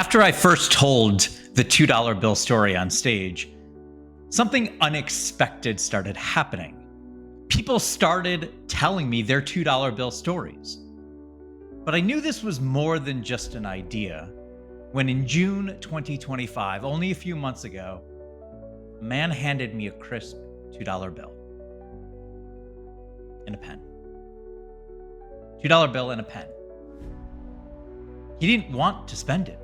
After I first told the $2 bill story on stage, something unexpected started happening. People started telling me their $2 bill stories. But I knew this was more than just an idea when in June 2025, only a few months ago, a man handed me a crisp $2 bill and a pen. $2 bill and a pen. He didn't want to spend it.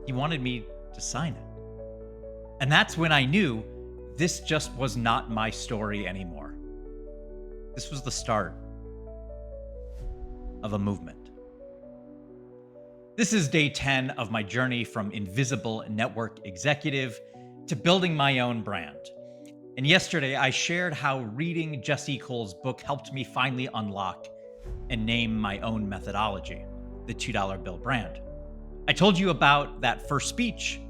He wanted me to sign it. And that's when I knew this just was not my story anymore. This was the start of a movement. This is day 10 of my journey from invisible network executive to building my own brand. And yesterday I shared how reading Jesse Cole's book helped me finally unlock and name my own methodology, the $2 bill brand. I told you about that first speech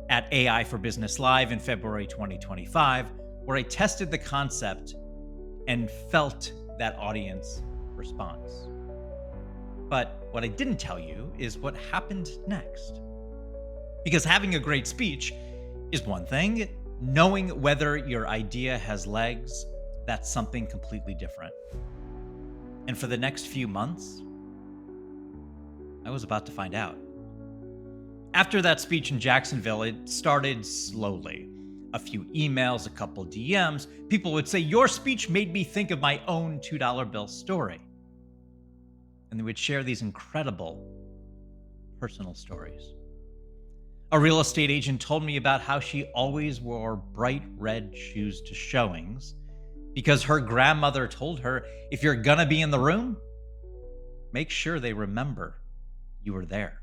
at AI for Business Live in February 2025, where I tested the concept and felt that audience response. But what I didn't tell you is what happened next. Because having a great speech is one thing. Knowing whether your idea has legs, that's something completely different. And for the next few months, I was about to find out. After that speech in Jacksonville, it started slowly. A few emails, a couple DMs. People would say, "Your speech made me think of my own $2 bill story." And they would share these incredible personal stories. A real estate agent told me about how she always wore bright red shoes to showings because her grandmother told her, if you're gonna be in the room, make sure they remember you were there.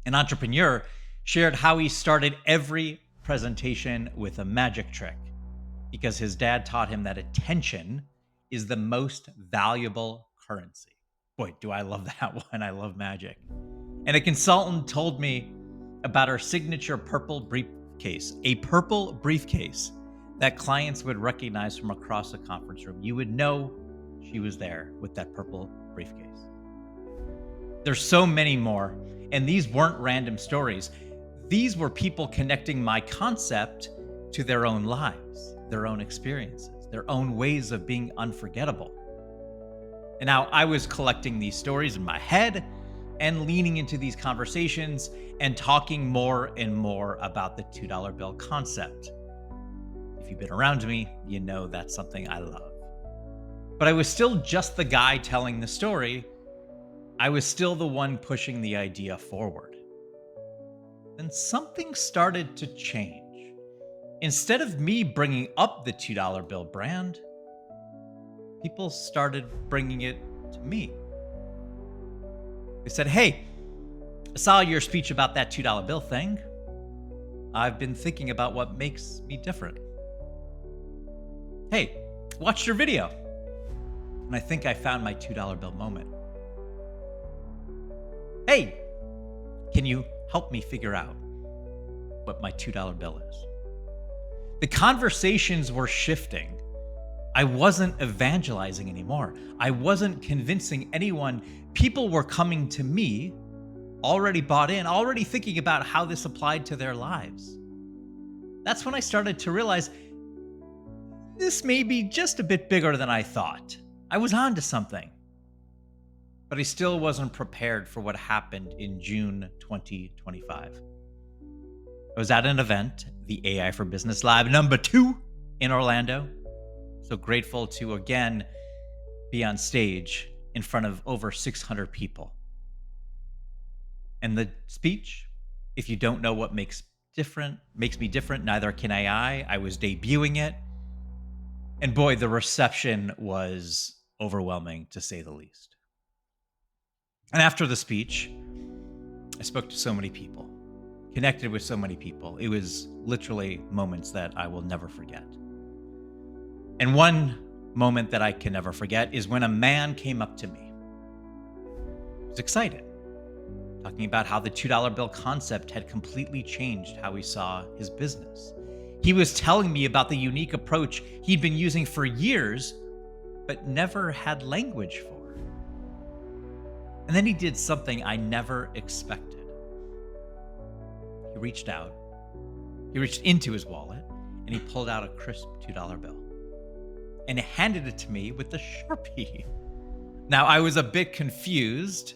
An entrepreneur shared how he started every presentation with a magic trick because his dad taught him that attention is the most valuable currency. Boy, do I love that one. I love magic. And a consultant told me about her signature purple briefcase, a purple briefcase that clients would recognize from across the conference room. You would know she was there with that purple briefcase. There's so many more. And these weren't random stories. These were people connecting my concept to their own lives, their own experiences, their own ways of being unforgettable. And now I was collecting these stories in my head and leaning into these conversations and talking more and more about the $2 bill concept. If you've been around me, you know that's something I love. But I was still just the guy telling the story. I was still the one pushing the idea forward. Then something started to change. Instead of me bringing up the $2 bill brand, people started bringing it to me. They said, "Hey, I saw your speech about that $2 bill thing. I've been thinking about what makes me different. Hey, watched your video, and I think I found my $2 bill moment. Hey, can you help me figure out what my $2 bill is?" The conversations were shifting. I wasn't evangelizing anymore. I wasn't convincing anyone. People were coming to me, already bought in, already thinking about how this applied to their lives. That's when I started to realize this may be just a bit bigger than I thought. I was onto something. But I still wasn't prepared for what happened in June 2025. I was at an event, the AI for Business Live #2 in Orlando. So grateful to again be on stage in front of over 600 people. And the speech, if you don't know what makes me different, neither can AI. I was debuting it. And boy, the reception was overwhelming to say the least. And after the speech, I spoke to so many people, connected with so many people. It was literally moments that I will never forget. And one moment that I can never forget is when a man came up to me. He was excited, talking about how the $2 bill concept had completely changed how he saw his business. He was telling me about the unique approach he'd been using for years, but never had language for. And then he did something I never expected. He reached out, he reached into his wallet, and he pulled out a crisp $2 bill and handed it to me with the Sharpie. Now, I was a bit confused.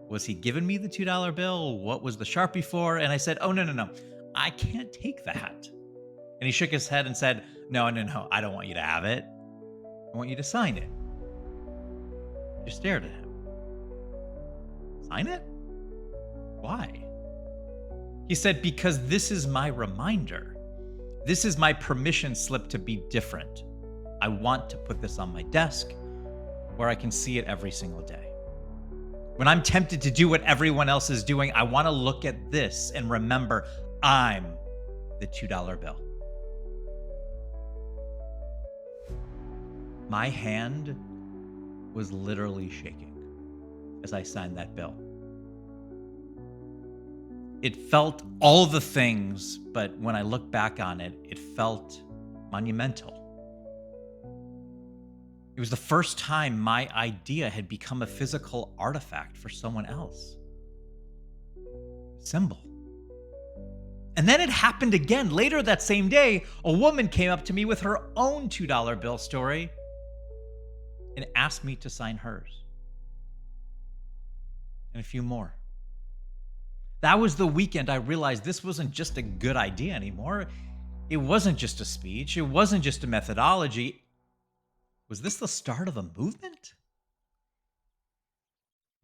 Was he giving me the $2 bill? What was the Sharpie for? And I said, "Oh, no, no, no. I can't take that." And he shook his head and said, "No, no, no. I don't want you to have it. I want you to sign it." I just stared at him. "Sign it? Why?" He said, "Because this is my reminder. This is my permission slip to be different. I want to put this on my desk where I can see it every single day. When I'm tempted to do what everyone else is doing, I want to look at this and remember I'm the $2 bill." My hand was literally shaking as I signed that bill. It felt all the things, but when I look back on it, it felt monumental. It was the first time my idea had become a physical artifact for someone else. Symbol. And then it happened again. Later that same day, a woman came up to me with her own $2 bill story and asked me to sign hers. And a few more. That was the weekend I realized this wasn't just a good idea anymore. It wasn't just a speech. It wasn't just a methodology. Was this the start of a movement?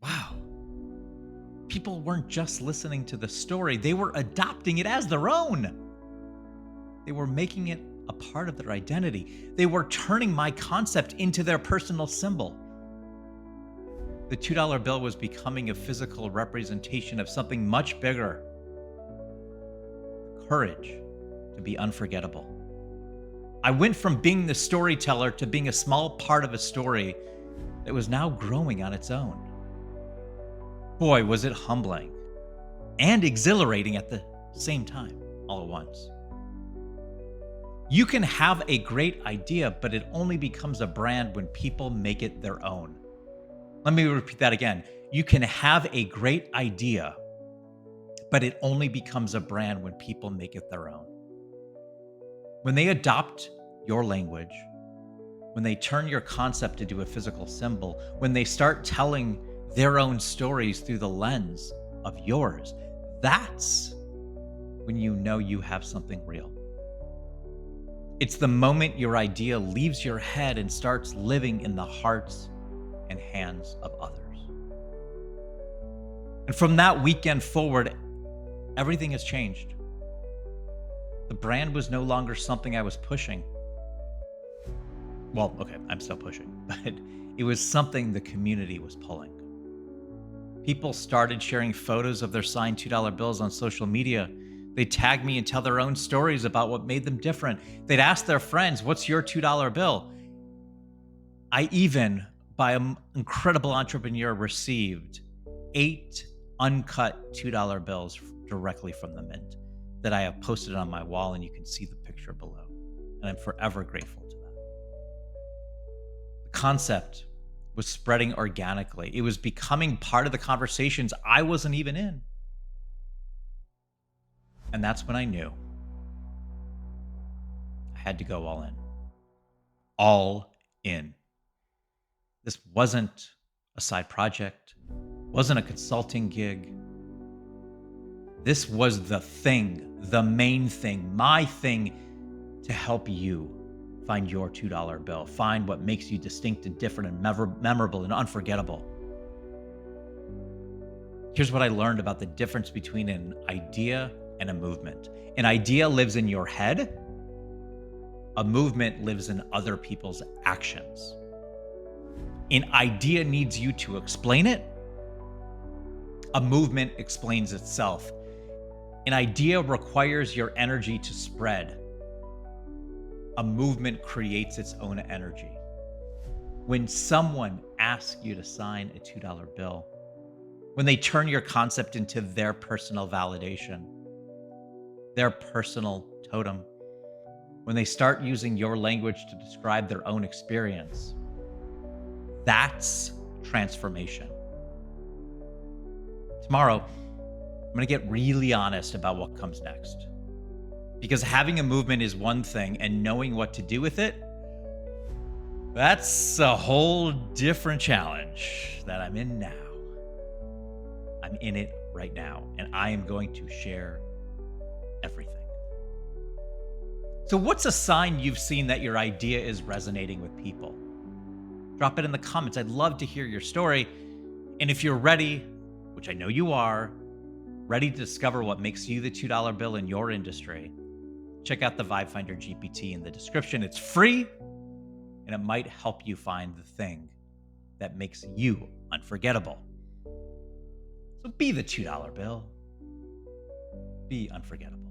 Wow. People weren't just listening to the story, they were adopting it as their own. They were making it a part of their identity. They were turning my concept into their personal symbol. The $2 bill was becoming a physical representation of something much bigger. Courage to be unforgettable. I went from being the storyteller to being a small part of a story that was now growing on its own. Boy, was it humbling and exhilarating at the same time, all at once. You can have a great idea, but it only becomes a brand when people make it their own. Let me repeat that again. You can have a great idea, but it only becomes a brand when people make it their own. When they adopt your language, when they turn your concept into a physical symbol, when they start telling their own stories through the lens of yours, that's when you know you have something real. It's the moment your idea leaves your head and starts living in the hearts and hands of others. And from that weekend forward, everything has changed. The brand was no longer something I was pushing. Well, okay, I'm still pushing, but it was something the community was pulling. People started sharing photos of their signed $2 bills on social media. They'd tag me and tell their own stories about what made them different. They'd ask their friends, "What's your $2 bill?" I even, by an incredible entrepreneur, received 8 uncut $2 bills directly from the mint that I have posted on my wall, and you can see the picture below. And I'm forever grateful to that. The concept was spreading organically. It was becoming part of the conversations I wasn't even in. And that's when I knew I had to go all in. All in. This wasn't a side project, wasn't a consulting gig. This was the thing, the main thing, my thing to help you find your $2 bill, find what makes you distinct and different and memorable and unforgettable. Here's what I learned about the difference between an idea and a movement. An idea lives in your head. A movement lives in other people's actions. An idea needs you to explain it. A movement explains itself. An idea requires your energy to spread. A movement creates its own energy. When someone asks you to sign a $2 bill, when they turn your concept into their personal validation, their personal totem, when they start using your language to describe their own experience, that's transformation. Tomorrow, I'm going to get really honest about what comes next. Because having a movement is one thing, and knowing what to do with it, that's a whole different challenge that I'm in now. I'm in it right now, and I am going to share everything. So, what's a sign you've seen that your idea is resonating with people? Drop it in the comments. I'd love to hear your story. And if you're ready, which I know you are, ready to discover what makes you the $2 bill in your industry, check out the Vibe Finder GPT in the description. It's free, and it might help you find the thing that makes you unforgettable. So be the $2 bill. Be unforgettable.